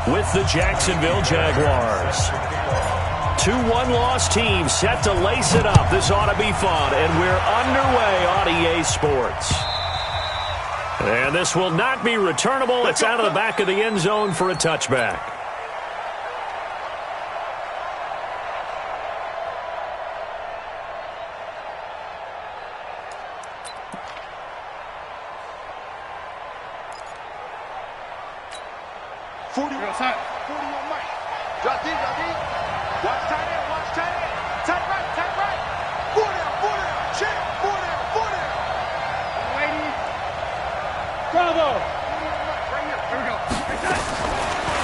with the Jacksonville Jaguars. 2 one-loss teams set to lace it up. This ought to be fun, and we're underway on EA Sports. And this will not be returnable. It's out of the back of the end zone for a touchback.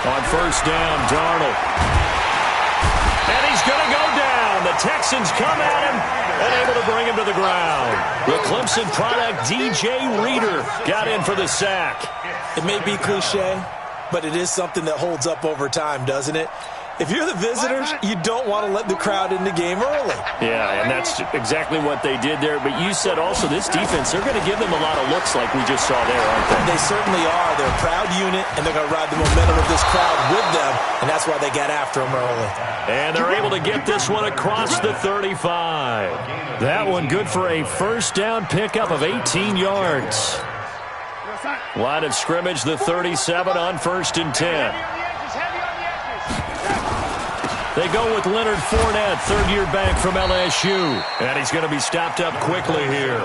On first down, Darnold. And he's going to go down. The Texans come at him and able to bring him to the ground. The Clemson product, DJ Reader, got in for the sack. It may be cliche, but it is something that holds up over time, doesn't it? If you're the visitors, you don't want to let the crowd in the game early. Yeah, and that's exactly what they did there. But you said also this defense, they're going to give them a lot of looks like we just saw there, aren't they? They certainly are. They're a proud unit, and they're going to ride the momentum of this crowd with them, and that's why they got after them early. And they're able to get this one across the 35. That one good for a first down pickup of 18 yards. Line of scrimmage, the 37 on 1st and 10. They go with Leonard Fournette, third-year back from LSU. And he's going to be stopped up quickly here.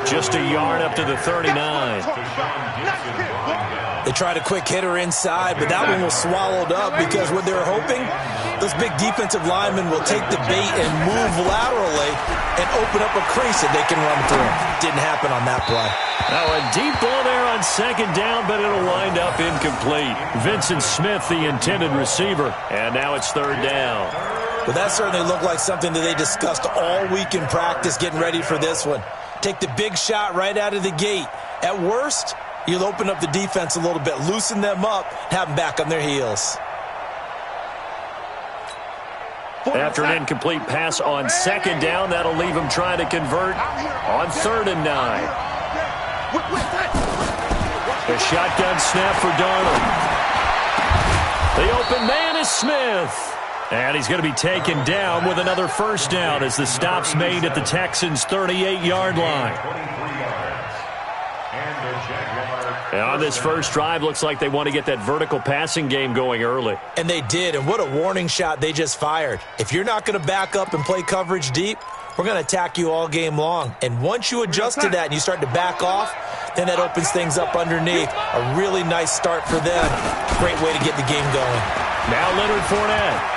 Just a yard up to the 39. They tried a quick hitter inside, but that one was swallowed up because what they were hoping, those big defensive linemen will take the bait and move laterally and open up a crease that they can run through. Didn't happen on that play. Now a deep ball there on 2nd down, but it'll wind up incomplete. Vincent Smith, the intended receiver, and now it's 3rd down. Well, that certainly looked like something that they discussed all week in practice, getting ready for this one. Take the big shot right out of the gate. At worst, you'll open up the defense a little bit, loosen them up, have them back on their heels. After an incomplete pass on 2nd down, that'll leave them trying to convert on 3rd and 9. A shotgun snap for Darnold. The open man is Smith. And he's going to be taken down with another first down as the stop's made at the Texans' 38-yard line. And on this first drive, looks like they want to get that vertical passing game going early. And they did, and what a warning shot they just fired. If you're not going to back up and play coverage deep, we're going to attack you all game long. And once you adjust to that and you start to back off, then that opens things up underneath. A really nice start for them. Great way to get the game going. Now Leonard Fournette.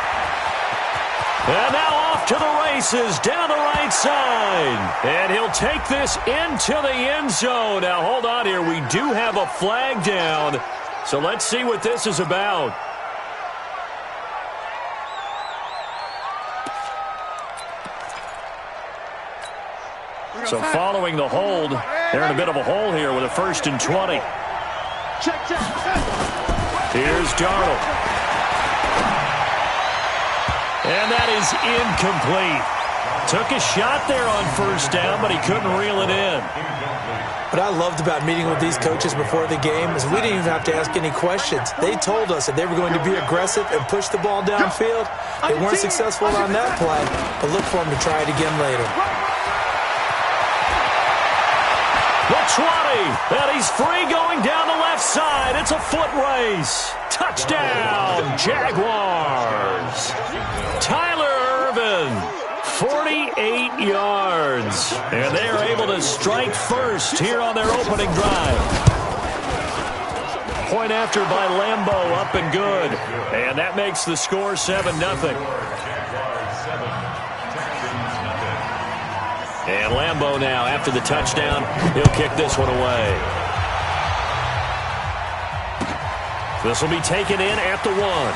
And now off to the races down the right side. And he'll take this into the end zone. Now, hold on here. We do have a flag down. So let's see what this is about. So following the hold, they're in a bit of a hole here with a 1st and 20. Here's Darnold. And that is incomplete. Took a shot there on 1st down, but he couldn't reel it in. What I loved about meeting with these coaches before the game is we didn't even have to ask any questions. They told us that they were going to be aggressive and push the ball downfield. They weren't successful on that play, but look for them to try it again later. The 20, and he's free going down the left side. It's a foot race. Touchdown, Jaguars. Tyler Ervin, 48 yards. And they are able to strike first here on their opening drive. Point after by Lambeau, up and good. And that makes the score 7-0. And Lambeau now, after the touchdown, he'll kick this one away. This will be taken in at the 1.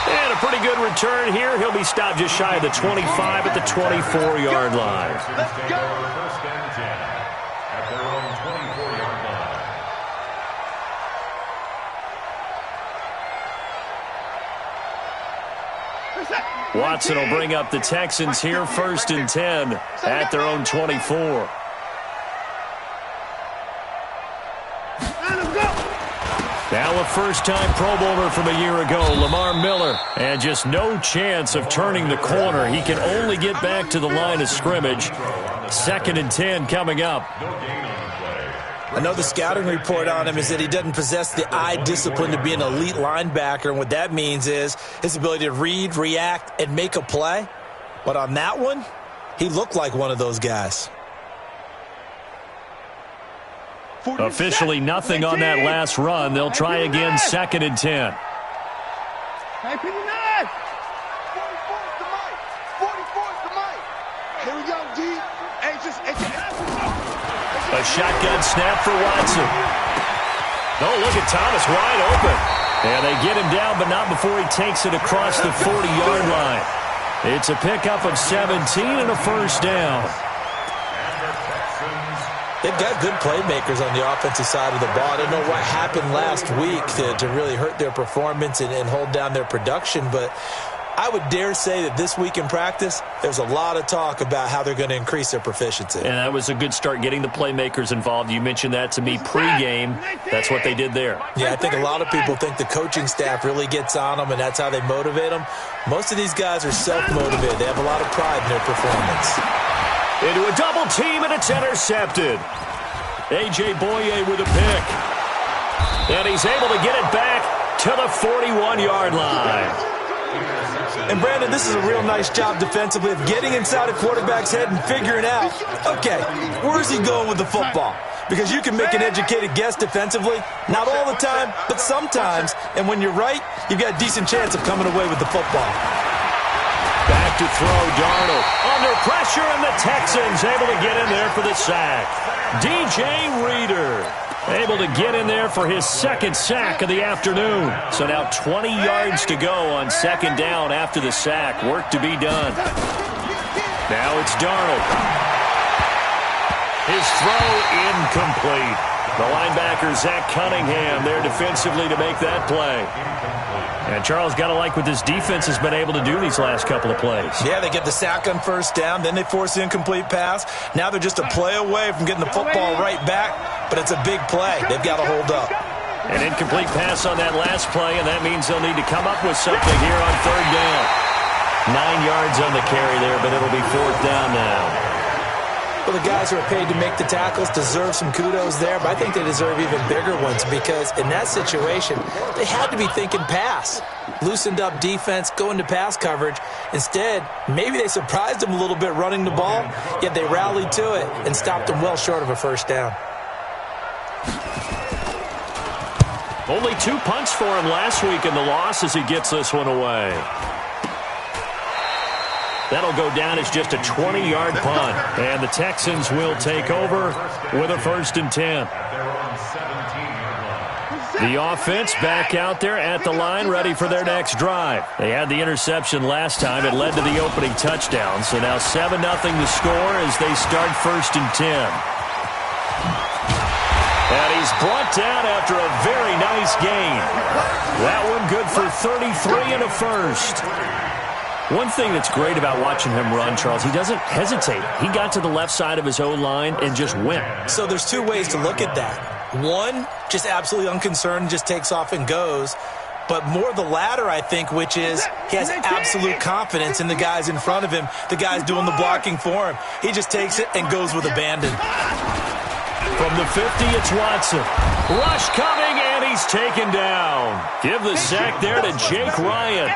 And a pretty good return here. He'll be stopped just shy of the 25 at the 24-yard line. Let's go. First and 10 at their own 24-yard line. Watson will bring up the Texans here, 1st and 10 at their own 24. Now a first-time Pro Bowler from a year ago, Lamar Miller. And just no chance of turning the corner. He can only get back to the line of scrimmage. 2nd and 10 coming up. I know the scouting report on him is that he doesn't possess the eye discipline to be an elite linebacker. And what that means is his ability to read, react, and make a play. But on that one, he looked like one of those guys. Officially nothing on that last run. They'll try again, 2nd and 10. Hey, 59! 44's the mic! 44's the mic! Here we go, G. A shotgun snap for Watson. Oh, look at Thomas wide open. And they get him down, but not before he takes it across the 40-yard line. It's a pickup of 17 and a first down. They've got good playmakers on the offensive side of the ball. I don't know what happened last week to really hurt their performance and hold down their production, but I would dare say that this week in practice, there's a lot of talk about how they're going to increase their proficiency. And that was a good start, getting the playmakers involved. You mentioned that to me pregame. That's what they did there. Yeah, I think a lot of people think the coaching staff really gets on them, and that's how they motivate them. Most of these guys are self-motivated. They have a lot of pride in their performance. Into a double team, and it's intercepted. A.J. Boye with a pick. And he's able to get it back to the 41-yard line. And, Brandon, this is a real nice job defensively of getting inside a quarterback's head and figuring out, okay, where's he going with the football? Because you can make an educated guess defensively, not all the time, but sometimes. And when you're right, you've got a decent chance of coming away with the football. Back to throw, Darnold. Under pressure, and the Texans able to get in there for the sack. DJ Reader able to get in there for his 2nd sack of the afternoon. So now 20 yards to go on 2nd down after the sack. Work to be done. Now it's Darnold. His throw incomplete. The linebacker, Zach Cunningham, there defensively to make that play. And Charles, got to like what this defense has been able to do these last couple of plays. Yeah, they get the sack on first down, then they force the incomplete pass. Now they're just a play away from getting the football right back, but it's a big play. They've got to hold up. An incomplete pass on that last play, and that means they'll need to come up with something here on 3rd down. 9 yards on the carry there, but it'll be 4th down now. Well, the guys who are paid to make the tackles deserve some kudos there, but I think they deserve even bigger ones because in that situation, they had to be thinking pass. Loosened up defense, going to pass coverage. Instead, maybe they surprised them a little bit running the ball, yet they rallied to it and stopped them well short of a first down. Only 2 punts for him last week in the loss as he gets this one away. That'll go down as just a 20-yard punt. And the Texans will take over with a 1st and 10. The offense back out there at the line, ready for their next drive. They had the interception last time. It led to the opening touchdown. So now 7-0 the score as they start 1st and 10. And he's brought down after a very nice gain. That one good for 33 and a first. One thing that's great about watching him run, Charles, he doesn't hesitate. He got to the left side of his O-line and just went. So there's 2 ways to look at that. One, just absolutely unconcerned, just takes off and goes. But more the latter, I think, which is he has absolute confidence in the guys in front of him, the guys doing the blocking for him. He just takes it and goes with abandon. From the 50, it's Watson. Rush coming, and he's taken down. Give the sack there to Jake Ryan.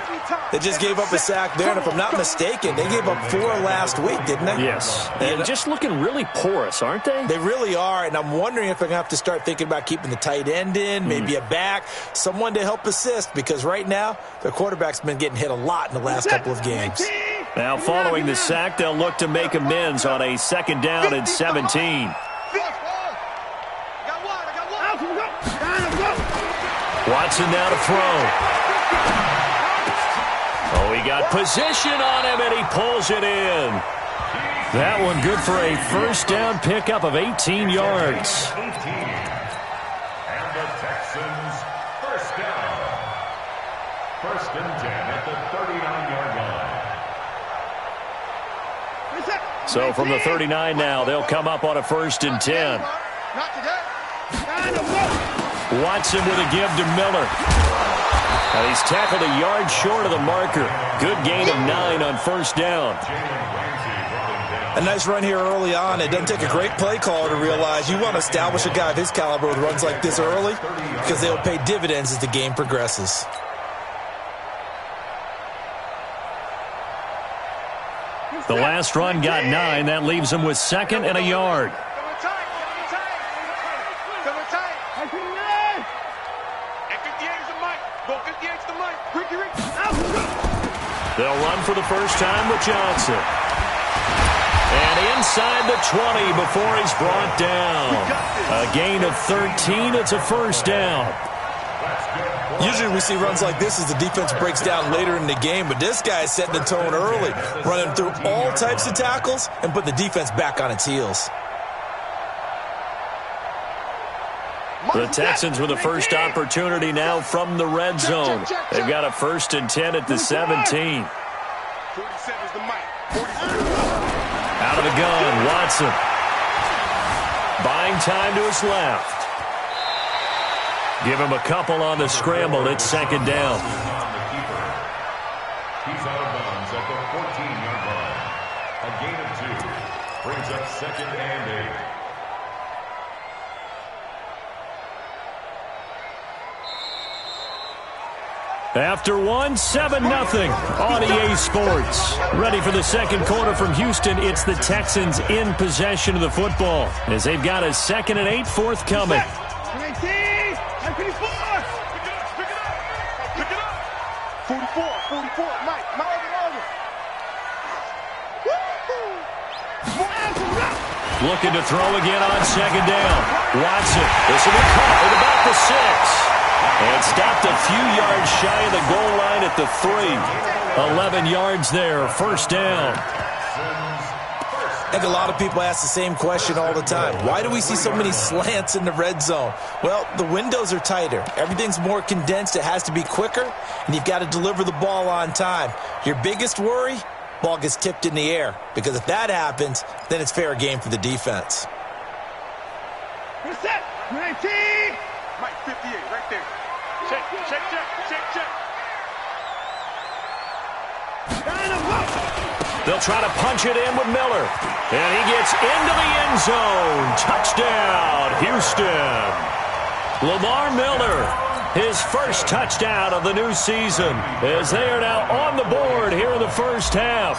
They just gave up a sack there, and if I'm not mistaken, they gave up 4 last week, didn't they? Yes. And just looking really porous, aren't they? They really are, and I'm wondering if they're going to have to start thinking about keeping the tight end in, maybe a back, someone to help assist, because right now, their quarterback's been getting hit a lot in the last couple of games. Now, following the sack, they'll look to make amends on a 2nd down and 17. Watson now to throw. Oh, he got position on him, and he pulls it in. That one good for a 1st down pickup of 18 yards. And the Texans, 1st down. 1st and 10 at the 39-yard line. So from the 39 now, they'll come up on a 1st and 10. Watson with a give to Miller. And he's tackled a yard short of the marker. Good gain of 9 on first down. A nice run here early on. It doesn't take a great play caller to realize you want to establish a guy of his caliber with runs like this early because they'll pay dividends as the game progresses. The last run got 9. That leaves him with 2nd and a yard. They'll run for the first time with Johnson. And inside the 20 before he's brought down. A gain of 13. It's a first down. Usually we see runs like this as the defense breaks down later in the game, but this guy is setting the tone early, running through all types of tackles and put the defense back on its heels. The Texans with the first opportunity now from the red zone. They've got a 1st and 10 at the 17. Out of the gun, Watson. Buying time to his left. Give him a couple on the scramble. It's 2nd down. He's out of bounds at the 14-yard line. A gain of 2 brings up 2nd and 8. After 1, 7-0 on EA Sports. Ready for the second quarter from Houston. It's the Texans in possession of the football as they've got a 2nd and 8 forthcoming. 44, Mike, Looking to throw again on 2nd down. Watson, this will be caught at about the 6. And stopped a few yards shy of the goal line at the 3. 11 yards there, first down. I think a lot of people ask the same question all the time. Why do we see so many slants in the red zone? Well, the windows are tighter. Everything's more condensed. It has to be quicker, and you've got to deliver the ball on time. Your biggest worry? Ball gets tipped in the air, because if that happens, then it's fair game for the defense. Set. 19. Mike, 58, right there. Check. They'll try to punch it in with Miller. And he gets into the end zone. Touchdown, Houston. Lamar Miller, his first touchdown of the new season, as they are now on the board here in the first half.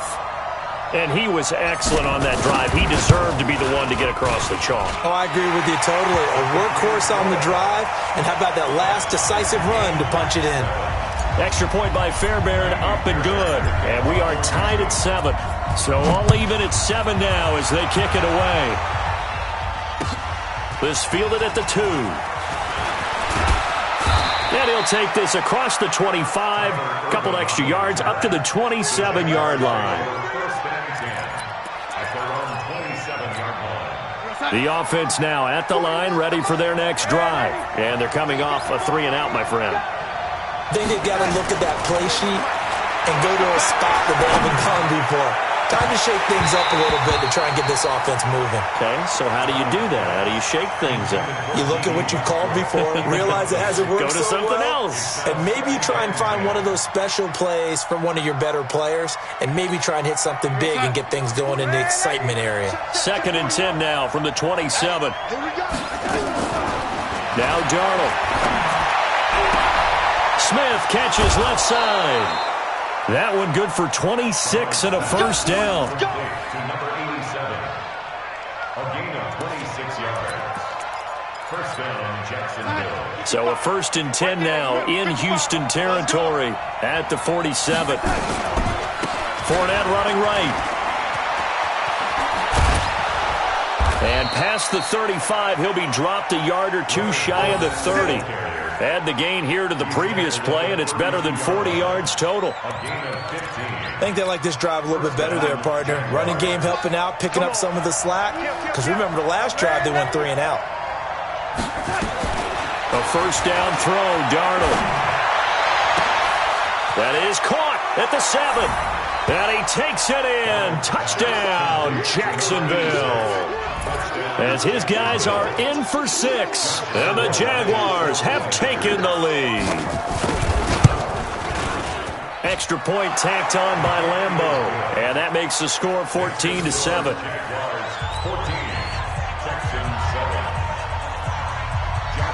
And he was excellent on that drive. He deserved to be the one to get across the chalk. Oh, I agree with you totally. A workhorse on the drive, and how about that last decisive run to punch it in? Extra point by Fairbairn, up and good. And we are tied at 7. So all even at 7 now as they kick it away. This fielded at the 2. And he'll take this across the 25. A couple extra yards up to the 27-yard line. The offense now at the line, ready for their next drive. And they're coming off a 3-and-out, my friend. I think they've got to look at that play sheet and go to a spot that they haven't gone before. Time to shake things up a little bit to try and get this offense moving. Okay, so how do you do that? How do you shake things up? You look at what you called before, realize it hasn't worked Go to so something well, else. and maybe you try and find one of those special plays from one of your better players, and maybe try and hit something big and get things going in the excitement area. 2nd and 10 now from the 27. Now Darnold. Smith catches left side. That one good for 26 and a first down. To number 87. A gain of 26 yards. First down, Jacksonville. So a 1st and 10 now in Houston territory at the 47. Fournette running right. And past the 35, he'll be dropped a yard or 2 shy of the 30. Add the gain here to the previous play, and it's better than 40 yards total. I think they like this drive a little bit better there, partner. Running game helping out, picking up some of the slack. Because remember, the last drive they went 3-and-out. A first down throw, Darnold. That is caught at the 7. And he takes it in. Touchdown, Jacksonville. as his guys are in for 6. And the Jaguars have taken the lead. Extra point tacked on by Lambeau. And that makes the score 14-7.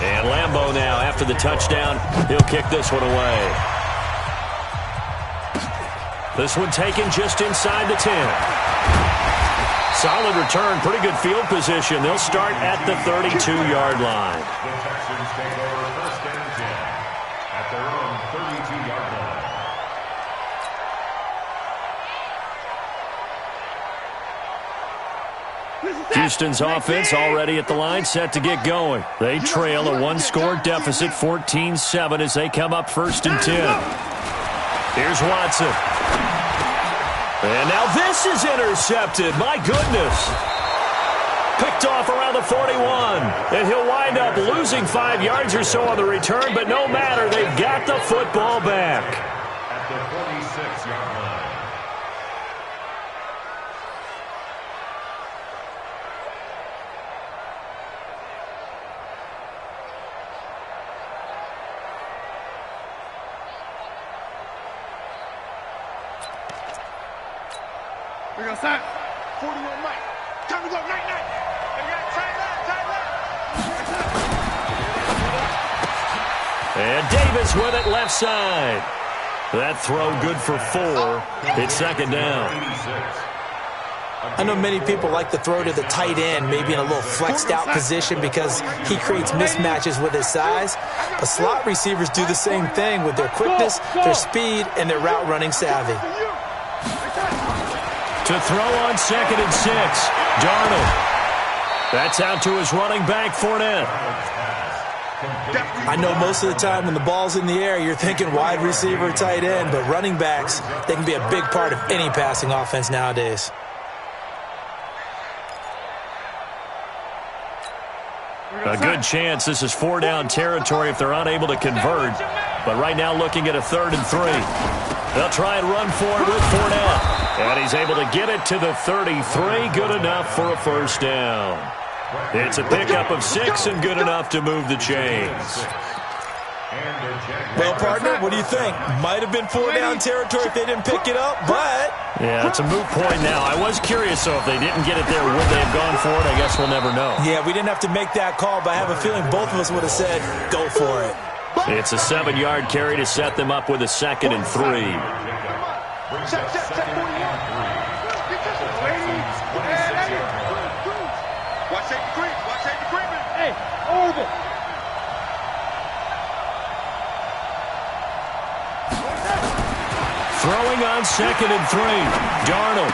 And Lambeau now, after the touchdown, he'll kick this one away. This one taken just inside the 10. Solid return, pretty good field position. They'll start at the 32-yard line. The Texans take over first and 10 at their own 32-yard line. Houston's offense already at the line, set to get going. They trail a one-score deficit, 14-7, as they come up first and 10. Here's Watson. And now this is intercepted. My goodness. Picked off around the 41. And he'll wind up losing 5 yards or so on the return, but no matter, they've got the football back. At the 46-yard line. We got sack. 40 on Mike. Time to go. Night. We got tight left. And Davis with it left side. That throw good for 4. It's second down. I know many people like to throw to the tight end, maybe in a little flexed out position because he creates mismatches with his size. But slot receivers do the same thing with their quickness, their speed, and their route running savvy. To throw on second and 6, Darnold. That's out to his running back, Fournette. I know most of the time when the ball's in the air, you're thinking wide receiver, tight end, but running backs, they can be a big part of any passing offense nowadays. A good chance this is 4-down territory if they're unable to convert. But right now looking at a 3rd and 3. They'll try and run for it with Fournette. And he's able to get it to the 33. Good enough for a first down. It's a pickup of 6 and good enough to move the chains. Well, partner, what do you think? Might have been 4-down territory if they didn't pick it up, but... Yeah, it's a moot point now. I was curious, so if they didn't get it there, would they have gone for it? I guess we'll never know. Yeah, we didn't have to make that call, but I have a feeling both of us would have said, go for it. It's a 7-yard carry to set them up with a 2nd and 3. Check 41. Watch the creep. Hey, over. Throwing on 2nd and 3. Darnold.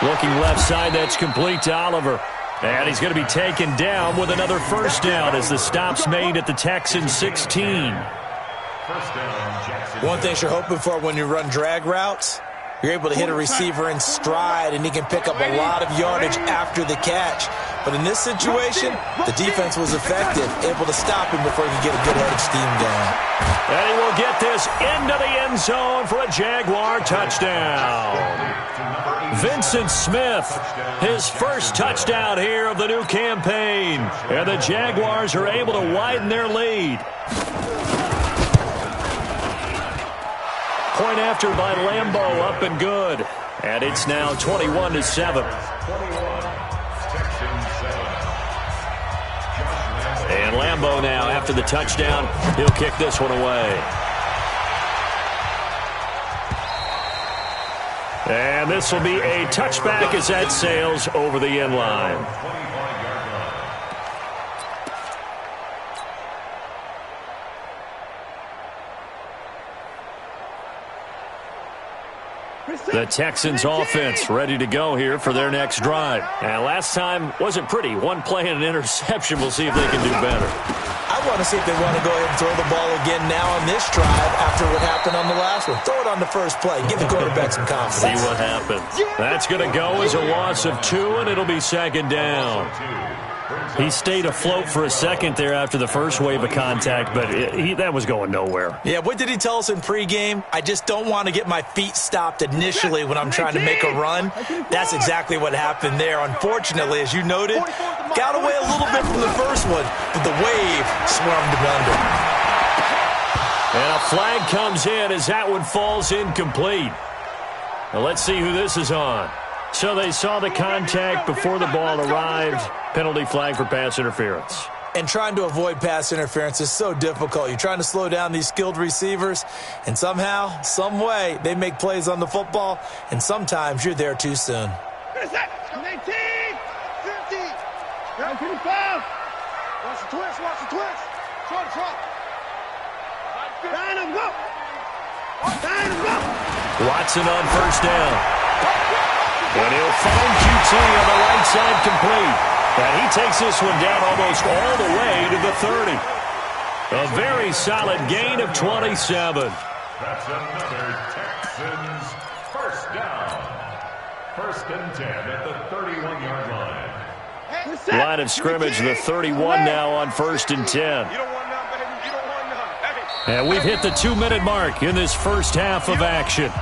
Looking left side, that's complete to Oliver. And he's going to be taken down with another first down as the stop's made at the Texans 16. One thing you're hoping for when you run drag routes, you're able to hit a receiver in stride, and he can pick up a lot of yardage after the catch. But in this situation, the defense was effective, able to stop him before he could get a good head of steam going. And he will get this into the end zone for a Jaguar touchdown. Vincent Smith, his first touchdown here of the new campaign. And the Jaguars are able to widen their lead. Point after by Lambeau, up and good. And it's now 21-7. And Lambeau now, after the touchdown, he'll kick this one away. And this will be a touchback as that sails over the end line. The Texans offense ready to go here for their next drive. And last time wasn't pretty. One play and an interception. We'll see if they can do better. I want to see if they want to go ahead and throw the ball again now on this drive after what happened on the last one. Throw it on the first play. Give the quarterback some confidence. See what happens. That's going to go as a loss of 2, and it'll be 2nd down. He stayed afloat for a second there after the first wave of contact, but that was going nowhere. Yeah, what did he tell us in pregame? I just don't want to get my feet stopped initially when I'm trying to make a run. That's exactly what happened there. Unfortunately, as you noted, got away a little bit from the first one, but the wave swarmed him under. And a flag comes in as that one falls incomplete. Now let's see who this is on. So they saw the contact before the ball arrived. Penalty flag for pass interference. And trying to avoid pass interference is so difficult. You're trying to slow down these skilled receivers, and somehow, some way, they make plays on the football, and sometimes you're there too soon. 19, 50, 25. Watch the twist, watch the twist. Try. Down and go. Watson on first down. And he'll find QT on the right side complete. And he takes this one down almost all the way to the 30. A very solid gain of 27. That's another Texans first down. First and 10 at the 31-yard line. Line of scrimmage, the 31 now on first and 10. You don't want none, baby. You don't want none. Hey. And we've hit the 2-minute mark in this first half of action.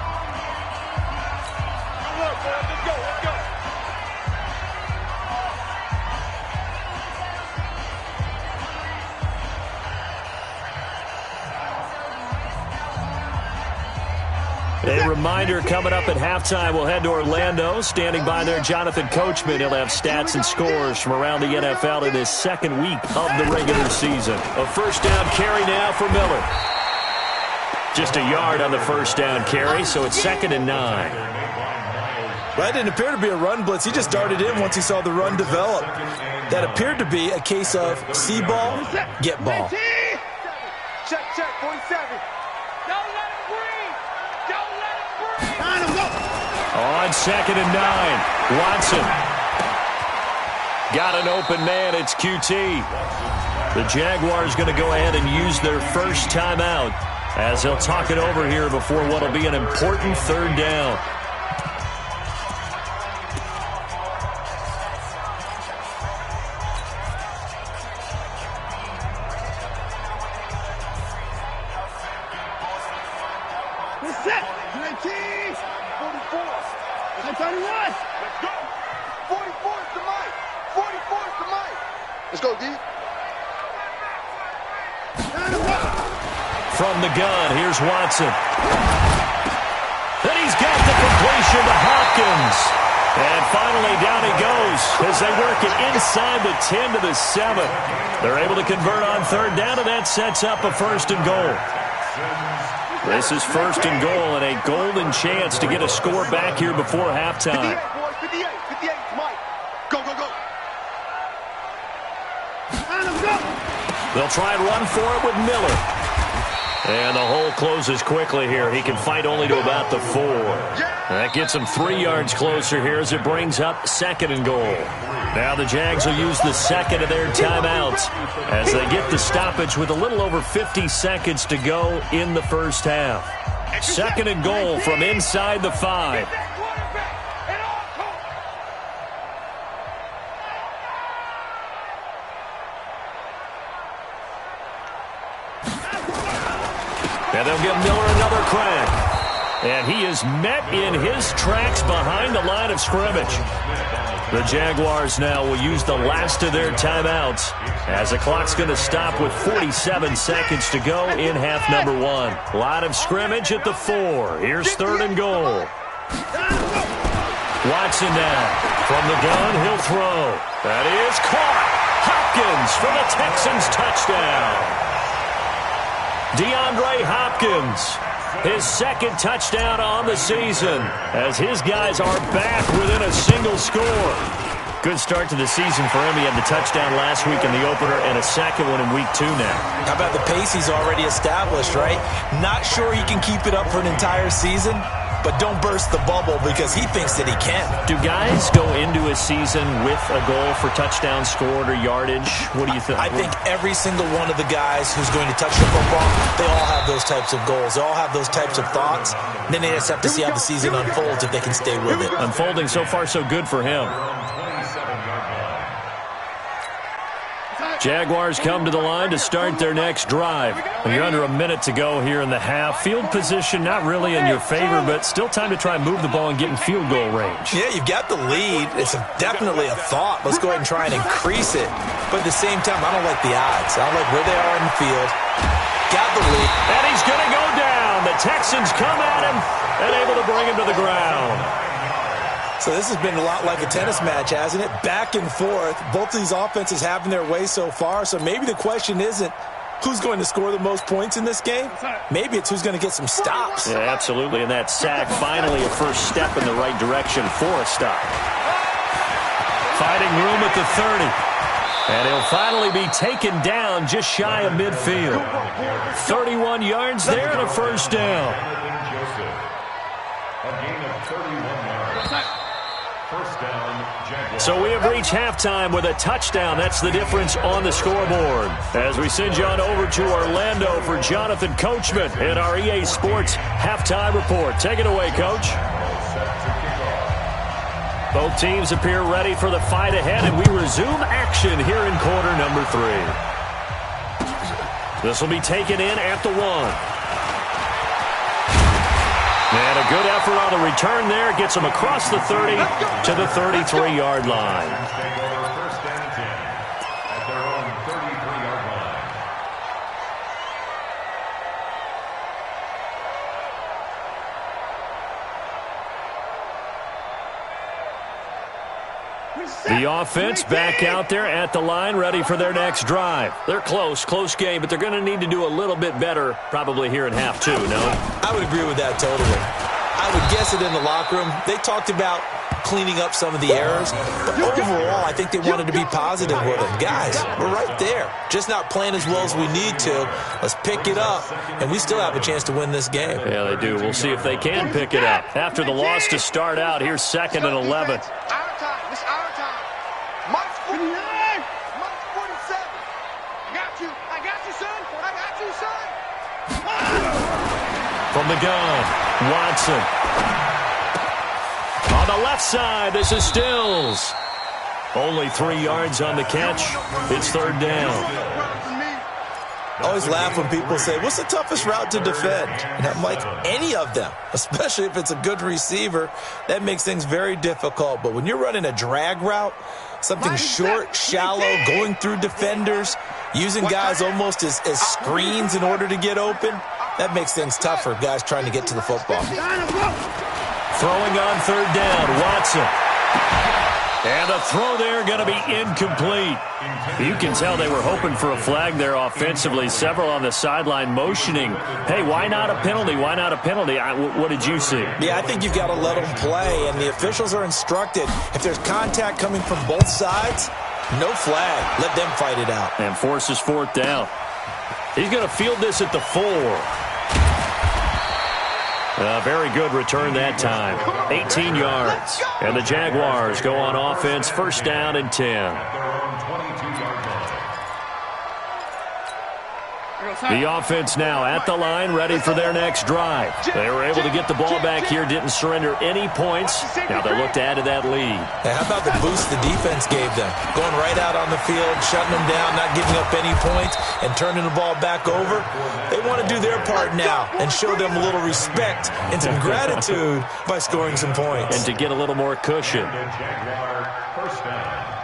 A reminder, coming up at halftime, we'll head to Orlando. Standing by there, Jonathan Coachman. He'll have stats and scores from around the NFL in his second week of the regular season. A first down carry now for Miller. Just a yard on the first down carry, so it's 2nd and 9. Well, that didn't appear to be a run blitz. He just darted in once he saw the run develop. That appeared to be a case of see ball, get ball. Check, 47. Don't let him breathe. Don't let him breathe. On 2nd and 9, Watson. Got an open man, it's QT. The Jaguars going to go ahead and use their first timeout as they'll talk it over here before what will be an important third down. Set. 19. 44. 31. Let's go. 44 is the mic. 44 is the mic. Let's go, D. From the gun, here's Watson. And he's got the completion to Hopkins. And finally down he goes as they work it inside the 10 to the 7. They're able to convert on third down, and that sets up a first and goal. This is first and goal and a golden chance to get a score back here before halftime. 58, 58, Mike. Go. They'll try and run for it with Miller. And the hole closes quickly here. He can fight only to about the 4. That gets him 3 yards closer here as it brings up 2nd and goal. Now the Jags will use the second of their timeouts as they get the stoppage with a little over 50 seconds to go in the first half. 2nd and goal from inside the 5. And they'll give Miller another crack. And he is met in his tracks behind the line of scrimmage. The Jaguars now will use the last of their timeouts as the clock's going to stop with 47 seconds to go in half number 1. Line of scrimmage at the 4. Here's 3rd and goal. Watson now. From the gun, he'll throw. That is caught. Hopkins for the Texans touchdown. DeAndre Hopkins, his 2nd touchdown on the season as his guys are back within a single score. Good start to the season for him. He had the touchdown last week in the opener and a second one in week 2 now. How about the pace he's already established, right? Not sure he can keep it up for an entire season, but don't burst the bubble because he thinks that he can. Do guys go into a season with a goal for touchdown scored or yardage? What do you think? I think every single one of the guys who's going to touch the football, they all have those types of goals. They all have those types of thoughts. Then they just have to see how the season unfolds if they can stay with it. Unfolding so far so good for him. Jaguars come to the line to start their next drive. You're under a minute to go here in the half. Field position not really in your favor, but still time to try and move the ball and get in field goal range. Yeah, you've got the lead. It's definitely a thought. Let's go ahead and try and increase it. But at the same time, I don't like the odds. I don't like where they are in the field. Got the lead. And he's going to go down. The Texans come at him and able to bring him to the ground. So this has been a lot like a tennis match, hasn't it? Back and forth. Both of these offenses having their way so far. So maybe the question isn't who's going to score the most points in this game. Maybe it's who's going to get some stops. Yeah, absolutely. And that sack, finally a first step in the right direction for a stop. Fighting room at the 30. And he'll finally be taken down just shy of midfield. 31 yards there and a first down. A gain of 31 yards. First down, Jaguars. So we have reached halftime with a touchdown. That's the difference on the scoreboard. As we send you on over to Orlando for Jonathan Coachman in our EA Sports Halftime Report. Take it away, Coach. Both teams appear ready for the fight ahead, and we resume action here in quarter number 3. This will be taken in at the 1. And a good effort on the return there. Gets him across the 30 to the 33-yard line. First down and 10 at their own 33-yard line. The offense back out there at the line, ready for their next drive. They're close game, but they're going to need to do a little bit better probably here in half 2, no? I would agree with that totally. I would guess it in the locker room. They talked about cleaning up some of the errors, but overall, I think they wanted to be positive with it. Guys, we're right there. Just not playing as well as we need to. Let's pick it up, and we still have a chance to win this game. Yeah, they do. We'll see if they can pick it up. After the loss to start out, here's 2nd and 11. Our time. It's our time. March 49. March 47. I got you. I got you, son. I got you, son. From the gun, Watson. On the left side, this is Stills. Only 3 yards on the catch. It's 3rd down. I always laugh when people say, what's the toughest route to defend? And I'm like, any of them, especially if it's a good receiver. That makes things very difficult. But when you're running a drag route, something short, shallow, going through defenders, using guys almost as screens in order to get open, that makes things tough for guys trying to get to the football. Throwing on 3rd down, Watson. And a throw there going to be incomplete. You can tell they were hoping for a flag there offensively. Several on the sideline motioning, hey, why not a penalty? Why not a penalty? What did you see? Yeah, I think you've got to let them play, and the officials are instructed. If there's contact coming from both sides, no flag. Let them fight it out. And forces 4th down. He's going to field this at the 4. A very good return that time. 18 yards. And the Jaguars go on offense, 1st down and 10. The offense now at the line, ready for their next drive. They were able to get the ball back here, didn't surrender any points. Now they look to add to that lead. Hey, how about the boost the defense gave them? Going right out on the field, shutting them down, not giving up any points, and turning the ball back over. They want to do their part now and show them a little respect and some gratitude by scoring some points. And to get a little more cushion. First down.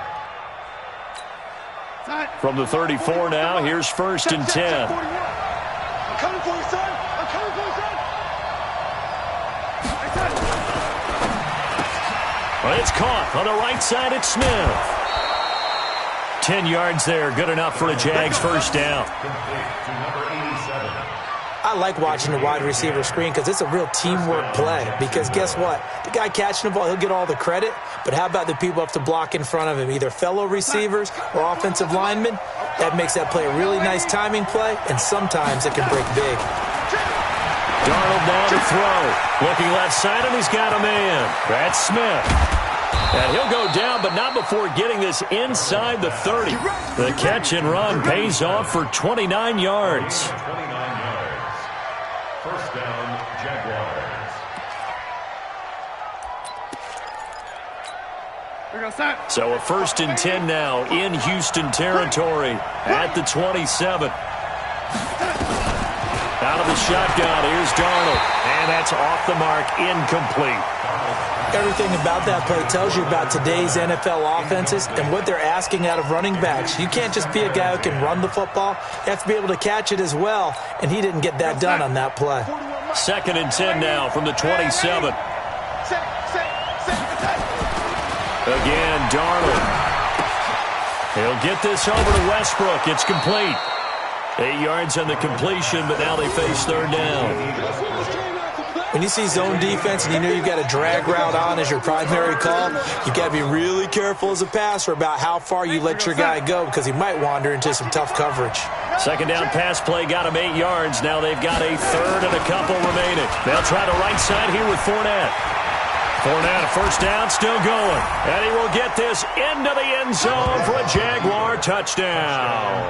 From the 34 now, here's 1st and 10. I'm coming for you, son. I'm coming for you, son. Well, it's caught on the right side at Smith. 10 yards there, good enough for a Jags 1st down. I like watching the wide receiver screen because it's a real teamwork play. Because guess what? The guy catching the ball, he'll get all the credit. But how about the people up to block in front of him, either fellow receivers or offensive linemen? That makes that play a really nice timing play, and sometimes it can break big. Darnold now to throw. Looking left side, and he's got a man. That's Smith. And he'll go down, but not before getting this inside the 30. The catch and run pays off for 29 yards. 29 yards. First down, Jaguars. So a 1st and 10 now in Houston territory at the 27. Out of the shotgun, here's Darnold. And that's off the mark, incomplete. Everything about that play tells you about today's NFL offenses and what they're asking out of running backs. You can't just be a guy who can run the football. You have to be able to catch it as well, and he didn't get that done on that play. 2nd and 10 now from the 27. Again, Darnold. He'll get this over to Westbrook. It's complete. 8 yards on the completion, but now they face 3rd down. When you see zone defense and you know you've got a drag route on as your primary call, you've got to be really careful as a passer about how far you let your guy go because he might wander into some tough coverage. 2nd down pass play got him 8 yards. Now they've got a 3rd and a couple remaining. They'll try the right side here with Fournette. Fournette, a 1st down, still going. And he will get this into the end zone for a Jaguar touchdown.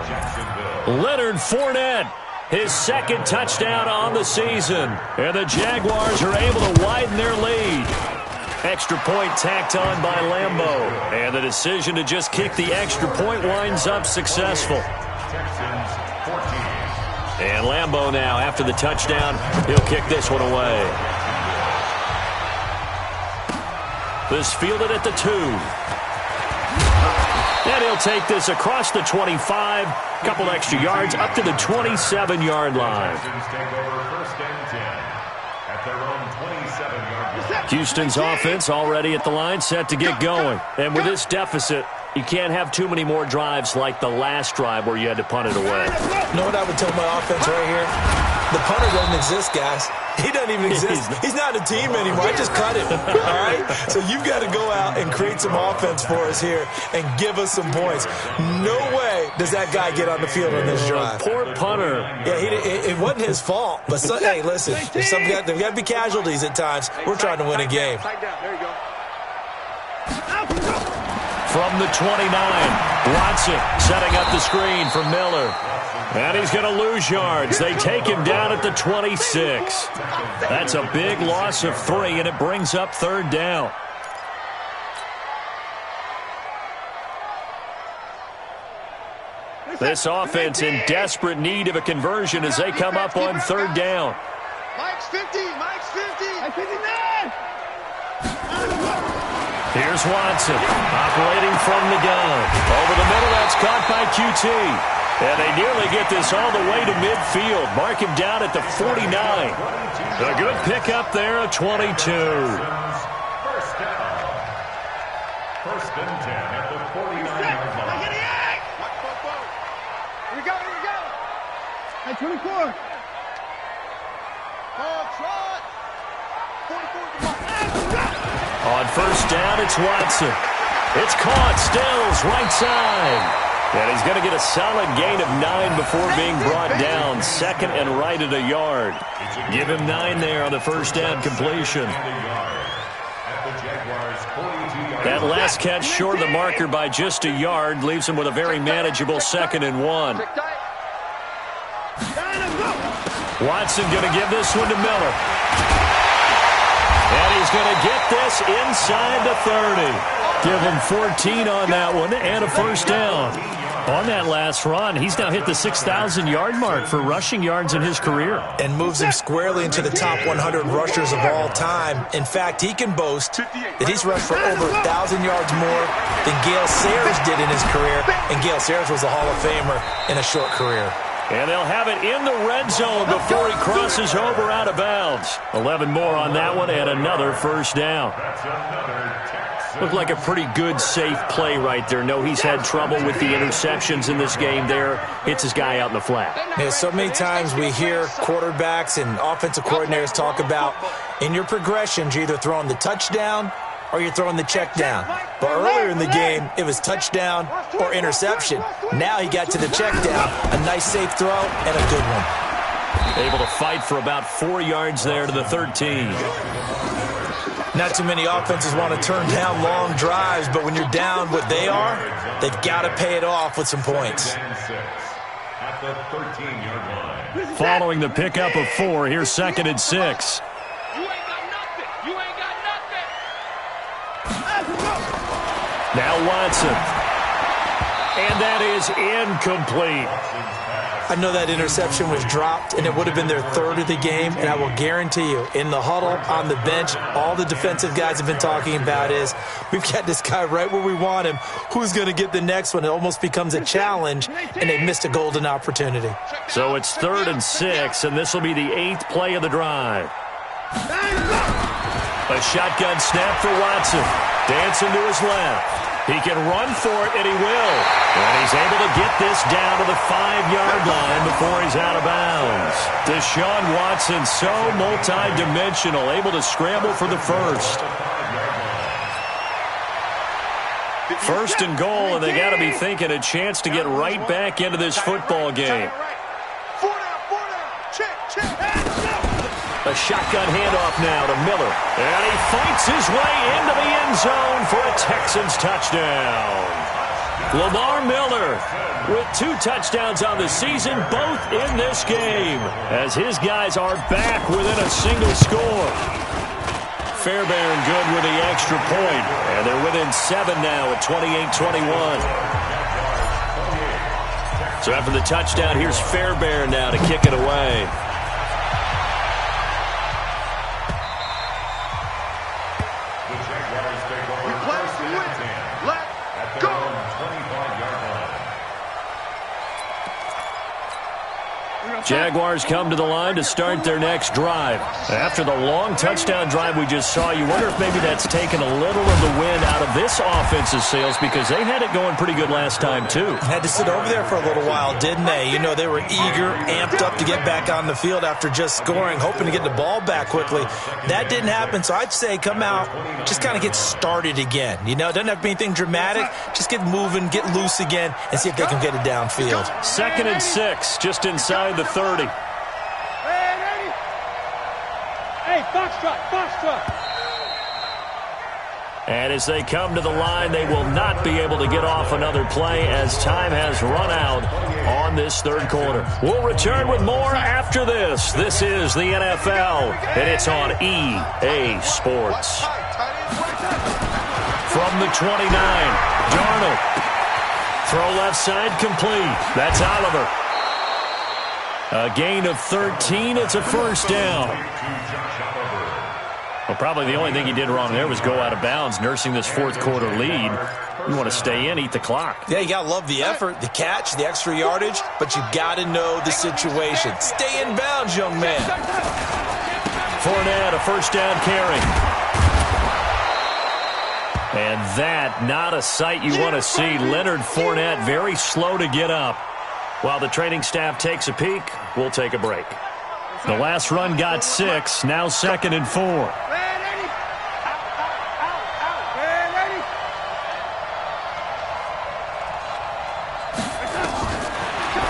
Leonard Fournette, his 2nd touchdown on the season. And the Jaguars are able to widen their lead. Extra point tacked on by Lambeau. And the decision to just kick the extra point winds up successful. And Lambeau now, after the touchdown, he'll kick this one away. This fielded at the 2. And he'll take this across the 25. Couple extra yards up to the 27-yard line. Houston's offense already at the line, set to get going. And with this deficit, you can't have too many more drives like the last drive where you had to punt it away. You know what I would tell my offense right here? The punter doesn't exist, guys. He doesn't even exist. He's not a team anymore. I just cut him. All right? So you've got to go out and create some offense for us here and give us some points. No way does that guy get on the field on this drive. Poor punter. Yeah, it wasn't his fault. But, hey, listen, there's got to be casualties at times. We're trying to win a game. From the 29, Watson setting up the screen for Miller. And he's going to lose yards. They take him down at the 26. That's a big loss of 3, and it brings up 3rd down. This offense in desperate need of a conversion as they come up on 3rd down. Mike's 50. Mike's 50. 59. Here's Watson operating from the gun. Over the middle, that's caught by QT. And they nearly get this all the way to midfield. Mark him down at the 49. A good pickup there, a 22. 1st down. 1st and 10 at the 49-yard line. Here we go. Hey, 24. Oh, trot. 44. On 1st down, it's Watson. It's caught. Stills, right side. And he's going to get a solid gain of 9 before being brought down. 2nd and right at a yard. Give him 9 there on the 1st down completion. That last catch short of the marker by just a yard leaves him with a very manageable 2nd and 1. Watson going to give this one to Miller. And he's going to get this inside the 30. Give him 14 on that one and a 1st down. On that last run, he's now hit the 6,000-yard mark for rushing yards in his career. And moves him squarely into the top 100 rushers of all time. In fact, he can boast that he's rushed for over 1,000 yards more than Gale Sayers did in his career. And Gale Sayers was a Hall of Famer in a short career. And they'll have it in the red zone before he crosses over out of bounds. 11 more on that one and another 1st down. Looked like a pretty good, safe play right there. No, he's had trouble with the interceptions in this game there. Hits his guy out in the flat. Yeah, so many times we hear quarterbacks and offensive coordinators talk about in your progressions, you're either throwing the touchdown or you're throwing the check down. But earlier in the game, it was touchdown or interception. Now he got to the check down. A nice safe throw and a good one. Able to fight for about 4 yards there to the 13. Not too many offenses want to turn down long drives, but when you're down what they are, they've got to pay it off with some points. At the 13-yard line. Following the pickup of 4, here's 2nd and 6. You ain't got nothing. You ain't got nothing. Now Watson. And that is incomplete. I know that interception was dropped, and it would have been their third of the game, and I will guarantee you, in the huddle, on the bench, all the defensive guys have been talking about is, we've got this guy right where we want him. Who's going to get the next one? It almost becomes a challenge, and they missed a golden opportunity. So it's 3rd and 6, and this will be the 8th play of the drive. A shotgun snap for Watson. Dancing to his left. He can run for it, and he will. And he's able to get this down to the 5-yard line before he's out of bounds. Deshaun Watson, so multi-dimensional, able to scramble for the first. 1st and goal, and they got to be thinking a chance to get right back into this football game. A shotgun handoff now to Miller. And he fights his way into the end zone for a Texans touchdown. Lamar Miller with 2 touchdowns on the season, both in this game, as his guys are back within a single score. Fairbairn good with the extra point, and they're within 7 now at 28-21. So after the touchdown, here's Fairbairn now to kick it away. Jaguars come to the line to start their next drive. After the long touchdown drive we just saw, you wonder if maybe that's taken a little of the wind out of this offense's sails, because they had it going pretty good last time, too. Had to sit over there for a little while, didn't they? You know, they were eager, amped up to get back on the field after just scoring, hoping to get the ball back quickly. That didn't happen, so I'd say come out, just kind of get started again. You know, it doesn't have to be anything dramatic. Just get moving, get loose again, and see if they can get it downfield. 2nd and 6, just inside the 30. Hey, box truck. And as they come to the line, they will not be able to get off another play as time has run out on this 3rd quarter. We'll return with more after this. This is the NFL, and it's on EA Sports. From the 29, Darnold. Throw left side complete. That's Oliver. A gain of 13. It's a first down. Well, probably the only thing he did wrong there was go out of bounds, nursing this 4th quarter lead. You want to stay in, eat the clock. Yeah, you got to love the effort, the catch, the extra yardage, but you got to know the situation. Stay in bounds, young man. Fournette, a first down carry. And that, not a sight you want to see. Leonard Fournette very slow to get up. While the training staff takes a peek, we'll take a break. The last run got 6, now 2nd and 4.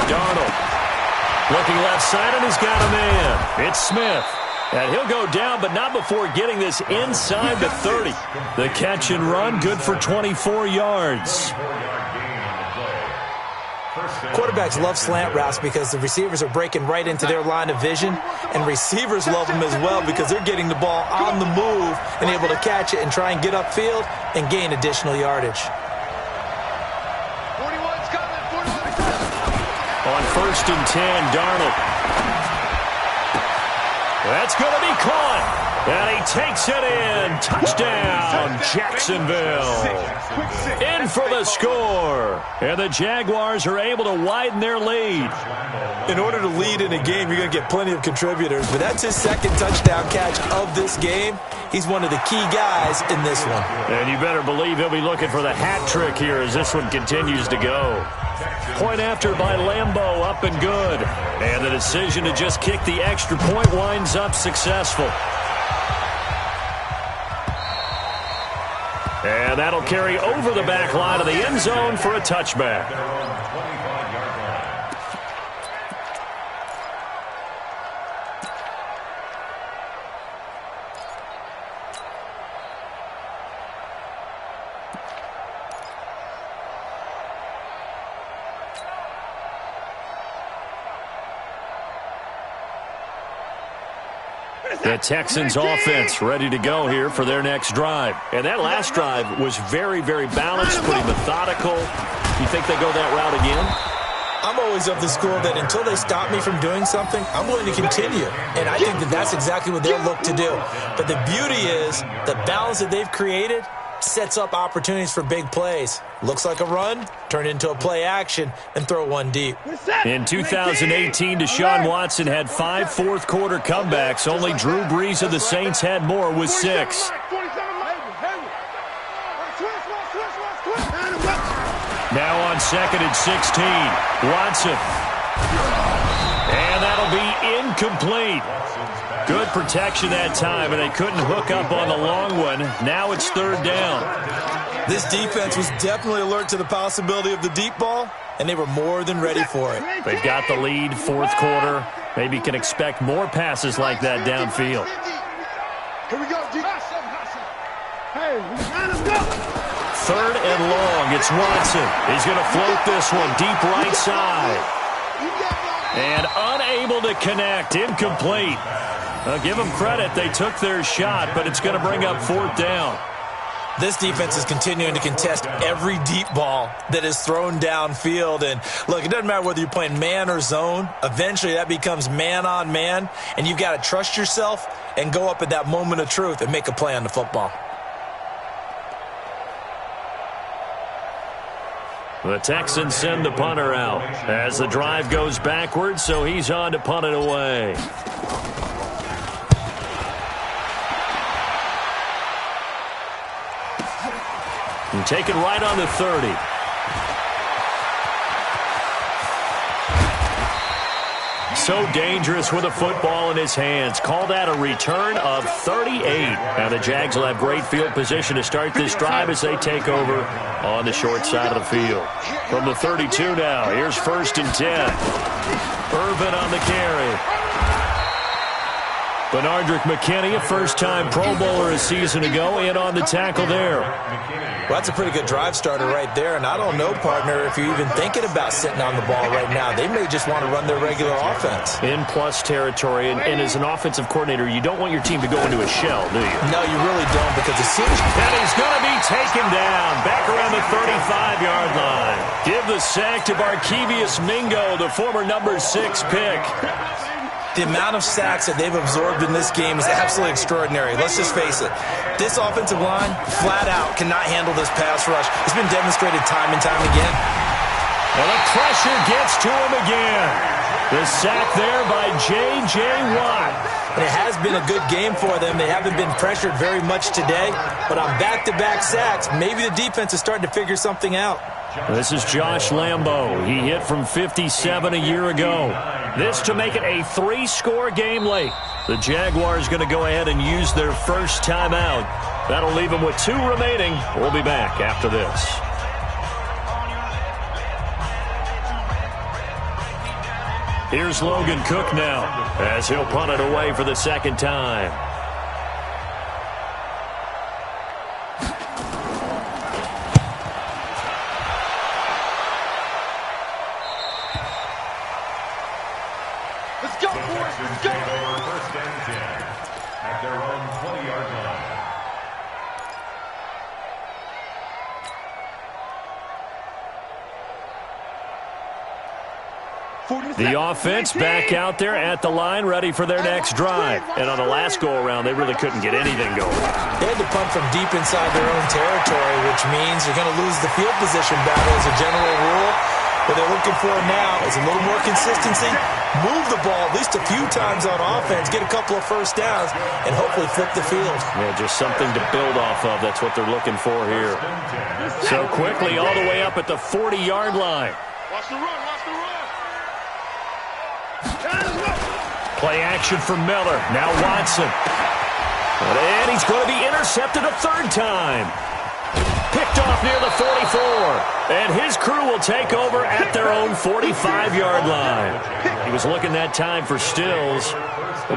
Darnold looking left side, and he's got a man. It's Smith. And he'll go down, but not before getting this inside the 30. The catch and run, good for 24 yards. Quarterbacks love slant routes because the receivers are breaking right into their line of vision, and receivers love them as well because they're getting the ball on the move and able to catch it and try and get upfield and gain additional yardage. 41's coming. 41's coming. On 1st and 10, Darnold. That's going to be caught. And he takes it in. Touchdown, Jacksonville. In for the score. And the Jaguars are able to widen their lead. In order to lead in a game, you're going to get plenty of contributors, but that's his 2nd touchdown catch of this game. He's one of the key guys in this one. And you better believe he'll be looking for the hat trick here as this one continues to go. Point after by Lambeau, up and good. And the decision to just kick the extra point winds up successful. And that'll carry over the back line of the end zone for a touchback. The Texans offense ready to go here for their next drive. And that last drive was very, very balanced, pretty methodical. You think they go that route again? I'm always of the school that until they stop me from doing something, I'm willing to continue. And I think that that's exactly what they'll look to do. But the beauty is the balance that they've created sets up opportunities for big plays. Looks like a run, turn into a play action, and throw one deep. In 2018, Deshaun Watson had 5 fourth-quarter comebacks. Only Drew Brees of the Saints had more with 6. Now on 2nd and 16, Watson. And that'll be incomplete. Good protection that time, and they couldn't hook up on the long one. Now it's 3rd down. This defense was definitely alert to the possibility of the deep ball, and they were more than ready for it. They've got the lead, 4th quarter. Maybe can expect more passes like that downfield. Here we go, Hey, let's go. 3rd and long. It's Watson. He's going to float this one deep right side. And unable to connect. Incomplete. Give them credit. They took their shot, but it's going to bring up 4th down. This defense is continuing to contest every deep ball that is thrown downfield. And, look, it doesn't matter whether you're playing man or zone. Eventually, that becomes man-on-man, and you've got to trust yourself and go up at that moment of truth and make a play on the football. The Texans send the punter out as the drive goes backwards, so he's on to punt it away. And take it right on the 30. So dangerous with a football in his hands. Call that a return of 38. Now the Jags will have great field position to start this drive as they take over on the short side of the field. From the 32 now, here's 1st and 10. Irvin on the carry. Benardrick McKinney, a first-time Pro Bowler a season ago, in on the tackle there. Well, that's a pretty good drive starter right there, and I don't know, partner, if you're even thinking about sitting on the ball right now. They may just want to run their regular offense. In plus territory, and as an offensive coordinator, you don't want your team to go into a shell, do you? No, you really don't, because as soon as and he's going to be taken down, back around the 35-yard line. Give the sack to Barkevious Mingo, the former number 6 pick. The amount of sacks that they've absorbed in this game is absolutely extraordinary. Let's just face it. This offensive line, flat out, cannot handle this pass rush. It's been demonstrated time and time again. And the pressure gets to him again. The sack there by J.J. Watt. And it has been a good game for them. They haven't been pressured very much today. But on back-to-back sacks, maybe the defense is starting to figure something out. This is Josh Lambo. He hit from 57 a year ago. This to make it a 3-score game late. The Jaguars going to go ahead and use their first timeout. That'll leave them with 2 remaining. We'll be back after this. Here's Logan Cook now as he'll punt it away for the 2nd time. Let's go, boys. Let's go. First and 10 at their own 20-yard line. The offense back out there at the line, ready for their next drive. And on the last go-around, they really couldn't get anything going. They had to punt from deep inside their own territory, which means you're going to lose the field position battle as a general rule. What they're looking for now is a little more consistency, move the ball at least a few times on offense, get a couple of first downs, and hopefully flip the field. Yeah, just something to build off of. That's what they're looking for here. So quickly all the way up at the 40-yard line. Watch the run. Watch the run. Play action for Miller. Now Watson. And he's going to be intercepted a 3rd time. Picked off near the 44. And his crew will take over at their own 45-yard line. He was looking that time for Stills.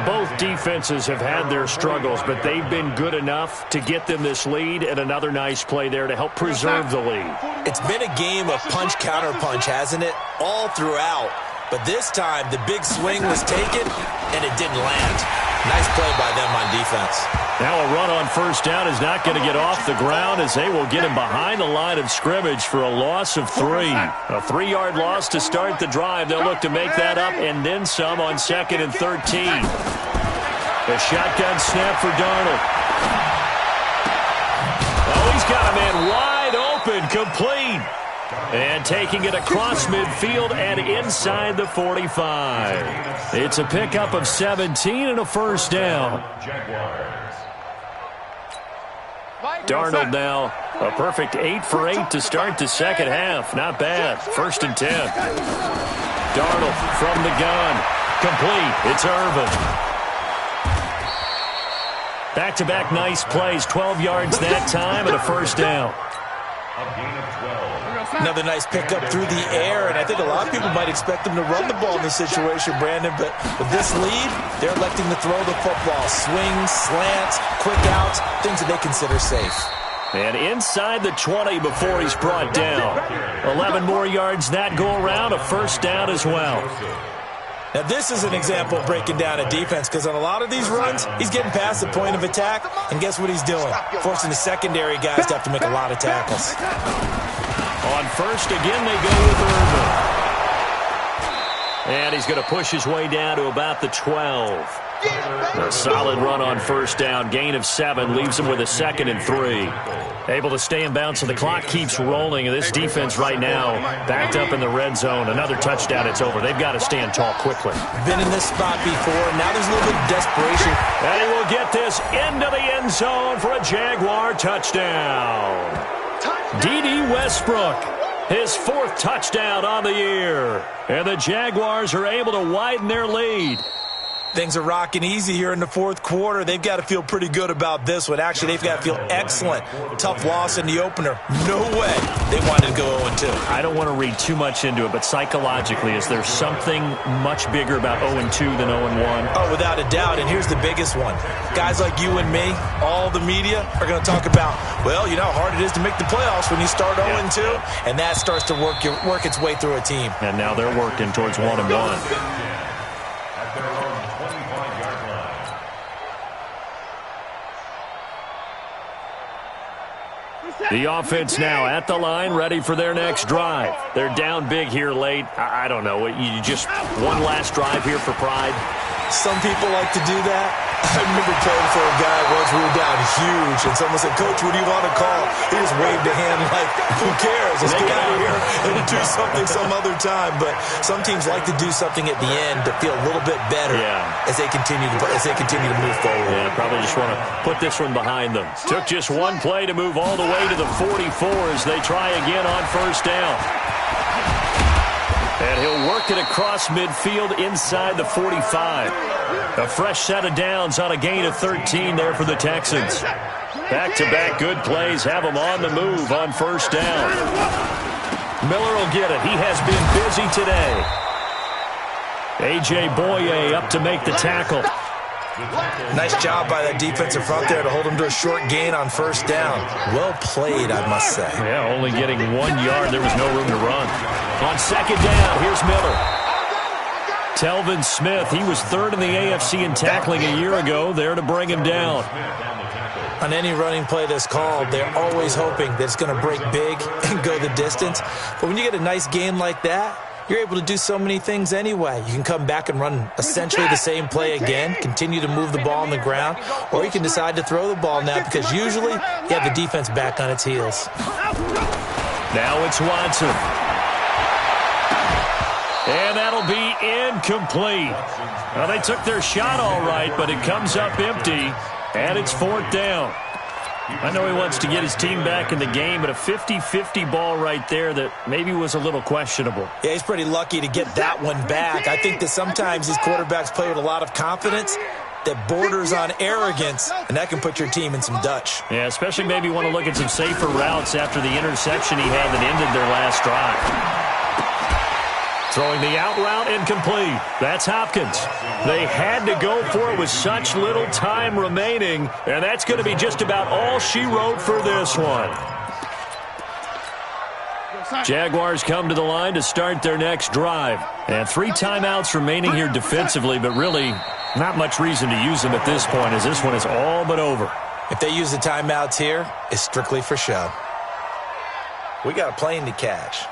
Both defenses have had their struggles, but they've been good enough to get them this lead, and another nice play there to help preserve the lead. It's been a game of punch-counter-punch, hasn't it? All throughout. But this time, the big swing was taken, and it didn't land. Nice play by them on defense. Now a run on first down is not going to get off the ground as they will get him behind the line of scrimmage for a loss of 3. A 3-yard loss to start the drive. They'll look to make that up and then some on 2nd and 13. A shotgun snap for Darnold. Oh, he's got a man wide open, complete. And taking it across midfield and inside the 45. It's a pickup of 17 and a first down. Darnold now a perfect 8 for 8 to start the second half. Not bad. 1st and 10. Darnold from the gun. Complete. It's Irvin. Back-to-back nice plays. 12 yards that time and a first down. Another nice pickup through the air, and I think a lot of people might expect them to run the ball in this situation, Brandon, but with this lead, they're electing to throw the football. Swings, slants, quick outs, things that they consider safe. And inside the 20 before he's brought down. 11 more yards that go around, a first down as well. Now, this is an example of breaking down a defense because on a lot of these runs, he's getting past the point of attack, and guess what he's doing? Forcing the secondary guys to have to make a lot of tackles. On first, again, they go with Irvin. And he's going to push his way down to about the 12. A solid run on first down. Gain of 7 leaves him with a 2nd and 3. Able to stay in bounds, so the clock keeps rolling. And this defense right now backed up in the red zone. Another touchdown, it's over. They've got to stand tall quickly. Been in this spot before. Now there's a little bit of desperation. And he will get this into the end zone for a Jaguar touchdown. D.D. Westbrook, his 4th touchdown on the year. And the Jaguars are able to widen their lead. Things are rocking easy here in the 4th quarter. They've got to feel pretty good about this one. Actually, they've got to feel excellent. Tough loss in the opener. No way they wanted to go 0-2. I don't want to read too much into it, but psychologically, is there something much bigger about 0-2 than 0-1? Oh, without a doubt, and here's the biggest one. Guys like you and me, all the media, are going to talk about, well, you know how hard it is to make the playoffs when you start 0-2, and that starts to work its way through a team. And now they're working towards 1-1. The offense now at the line, ready for their next drive. They're down big here late. I don't know. You just one last drive here for pride? Some people like to do that. I remember playing for a guy once. We were down huge, and someone said, "Coach, what do you want to call?" He just waved a hand like, "Who cares? Let's get out of here and do something some other time." But some teams like to do something at the end to feel a little bit better as they continue to move forward. Yeah, probably just want to put this one behind them. Took just one play to move all the way to the 44 as they try again on first down. And he'll work it across midfield inside the 45. A fresh set of downs on a gain of 13 there for the Texans. Back-to-back good plays have them on the move on first down. Miller will get it. He has been busy today. A.J. Boye up to make the tackle. Nice job by that defensive front there to hold him to a short gain on first down. Well played, I must say. Yeah, only getting 1 yard. There was no room to run. On second down, here's Miller. Telvin Smith, he was 3rd in the AFC in tackling a year ago, there to bring him down. On any running play that's called, they're always hoping that it's going to break big and go the distance. But when you get a nice gain like that, you're able to do so many things anyway. You can come back and run essentially the same play again, continue to move the ball on the ground, or you can decide to throw the ball now because usually you have the defense back on its heels. Now it's Watson. And that'll be incomplete. Well, they took their shot all right, but it comes up empty, and it's 4th down. I know he wants to get his team back in the game, but a 50-50 ball right there that maybe was a little questionable. Yeah, he's pretty lucky to get that one back. I think that sometimes these quarterbacks play with a lot of confidence that borders on arrogance, and that can put your team in some Dutch. Yeah, especially maybe want to look at some safer routes after the interception he had that ended their last drive. Throwing the out route incomplete. That's Hopkins. They had to go for it with such little time remaining, and that's going to be just about all she wrote for this one. Jaguars come to the line to start their next drive. And 3 timeouts remaining here defensively, but really Not much reason to use them at this point, as this one is all but over. If they use the timeouts here, it's strictly for show. We got a plane to catch.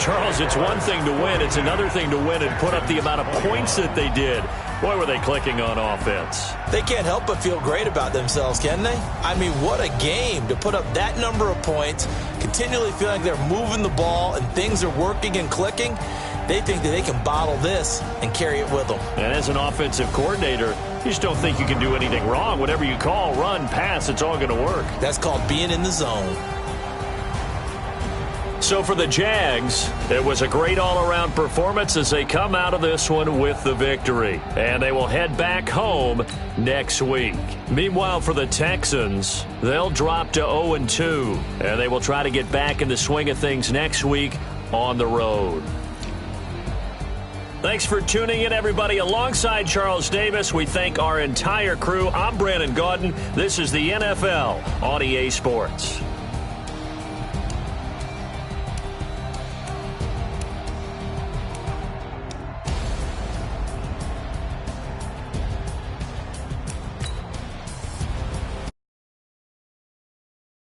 Charles, it's one thing to win. It's another thing to win and put up the amount of points that they did. Boy, were they clicking on offense. They can't help but feel great about themselves, can they? I mean, what a game to put up that number of points, continually feeling like they're moving the ball and things are working and clicking. They think that they can bottle this and carry it with them. And as an offensive coordinator, you just don't think you can do anything wrong. Whatever you call, run, pass, it's all going to work. That's called being in the zone. So for the Jags, it was a great all-around performance as they come out of this one with the victory. And they will head back home next week. Meanwhile, for the Texans, they'll drop to 0-2. And they will try to get back in the swing of things next week on the road. Thanks for tuning in, everybody. Alongside Charles Davis, we thank our entire crew. I'm Brandon Gaudin. This is the NFL on EA Sports.